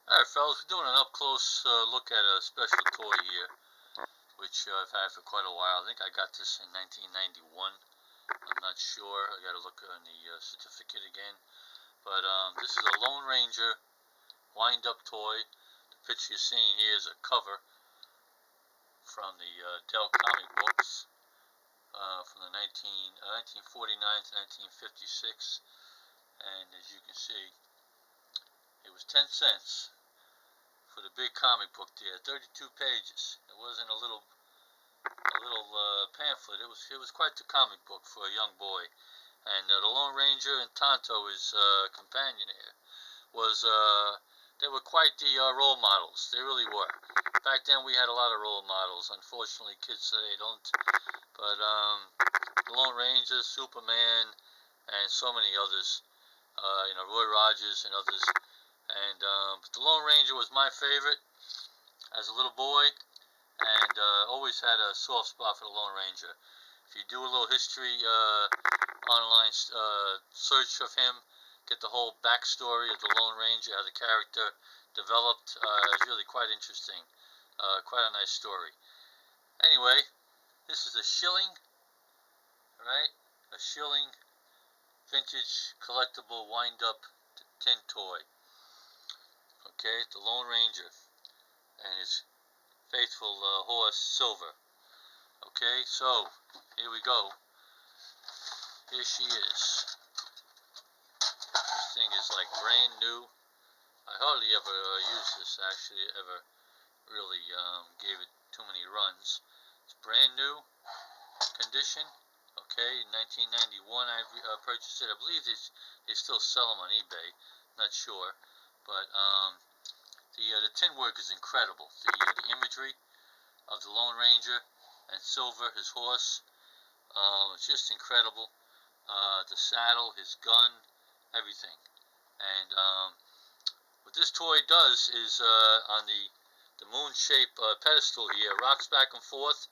Alright fellas, we're doing an up-close look at a special toy here, which I've had for quite a while. I think I got this in 1991. I'm not sure. I gotta look on the certificate again. But this is a Lone Ranger wind-up toy. The picture you're seeing here is a cover from the Dell comic books from the 1949 to 1956. And as you can see, it was 10 cents. For the big comic book there, 32 pages. It wasn't a little pamphlet. It was quite the comic book for a young boy. And the Lone Ranger and Tonto, his companion here, they were quite the role models. They really were. Back then we had a lot of role models. Unfortunately, kids today don't. But the Lone Ranger, Superman, and so many others. Roy Rogers and others. And but the Lone Ranger was my favorite as a little boy, and always had a soft spot for the Lone Ranger. If you do a little history online search of him, get the whole backstory of the Lone Ranger, how the character developed. It's really quite interesting. Quite a nice story. Anyway, this is a Shylling, right? A Shylling vintage collectible wind-up tin toy. Okay, the Lone Ranger and his faithful horse Silver. Okay, so here we go. Here she is. This thing is like brand new. I hardly ever used this, actually, ever really gave it too many runs. It's brand new condition. Okay, in 1991 I purchased it. I believe they still sell them on eBay. Not sure, but the tin work is incredible. The imagery of the Lone Ranger and Silver, his horse, it's just incredible. The saddle, his gun, everything. And what this toy does is on the moon-shaped pedestal here, rocks back and forth,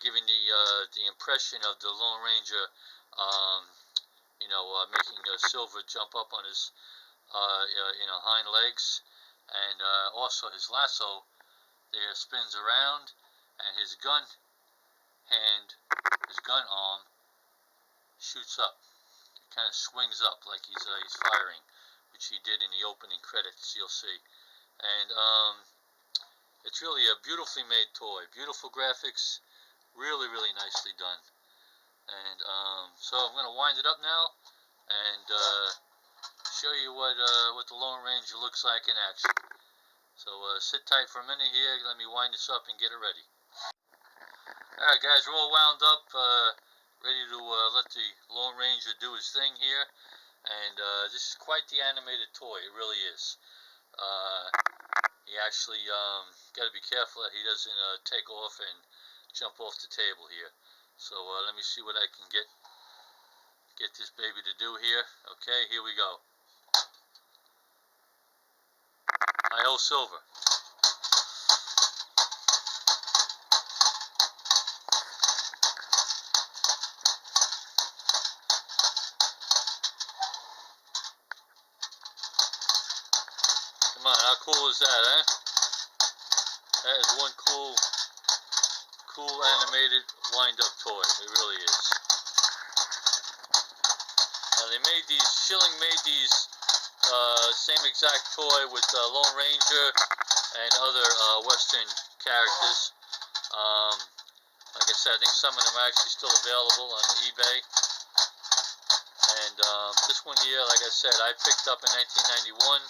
giving the impression of the Lone Ranger, making Silver jump up on his hind legs. And also his lasso there spins around, and his gun arm shoots up. It kind of swings up like he's firing, which he did in the opening credits, you'll see. And it's really a beautifully made toy, beautiful graphics, really, really nicely done. And so I'm going to wind it up now and show you what the Lone Ranger looks like in action. So sit tight for a minute here. Let me wind this up and get it ready. Alright guys, we're all wound up, ready to let the Lone Ranger do his thing here. And this is quite the animated toy, it really is. He actually got to be careful that he doesn't take off and jump off the table here. So let me see what I can get this baby to do here. Okay, here we go. Hi-ho, Silver. Come on, how cool is that, eh? That is one cool animated wind-up toy. It really is. Now Shylling made these same exact toy with Lone Ranger and other Western characters. Like I said, I think some of them are actually still available on eBay. And this one here, like I said, I picked up in 1991,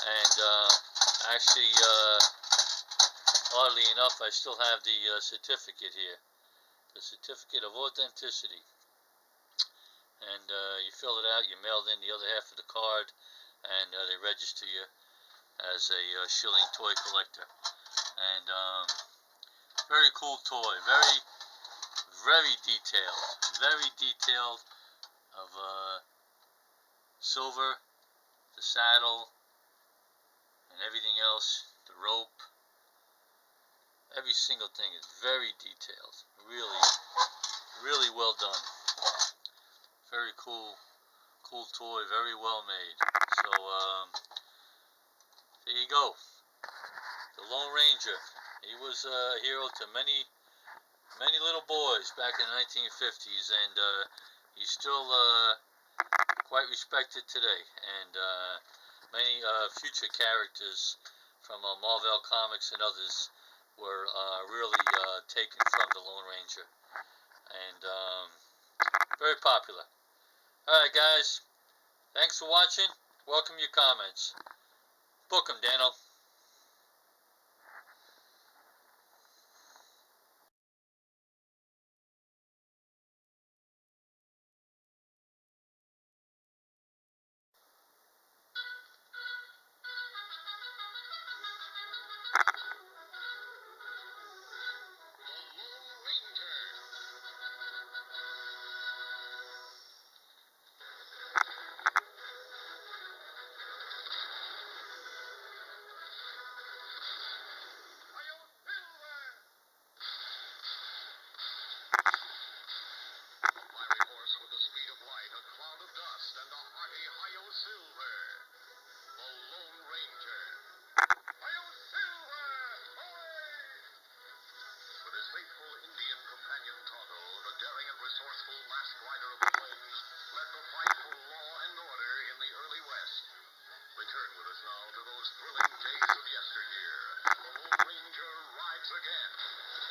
and actually, oddly enough, I still have the certificate here, the certificate of authenticity. And you fill it out, you mail in the other half of the card, and they register you as a Shylling toy collector. And very cool toy, very, very detailed of Silver, the saddle, and everything else, the rope. Every single thing is very detailed, really, really well done. Very cool toy, very well made. So There you go. The Lone Ranger. He was a hero to many little boys back in the 1950s, and he's still quite respected today. And many future characters from Marvel Comics and others were really taken from the Lone Ranger, and very popular. Alright guys, thanks for watching. Welcome your comments. Book 'em, Dano. Return with us now to those thrilling days of yesteryear. The Lone Ranger rides again.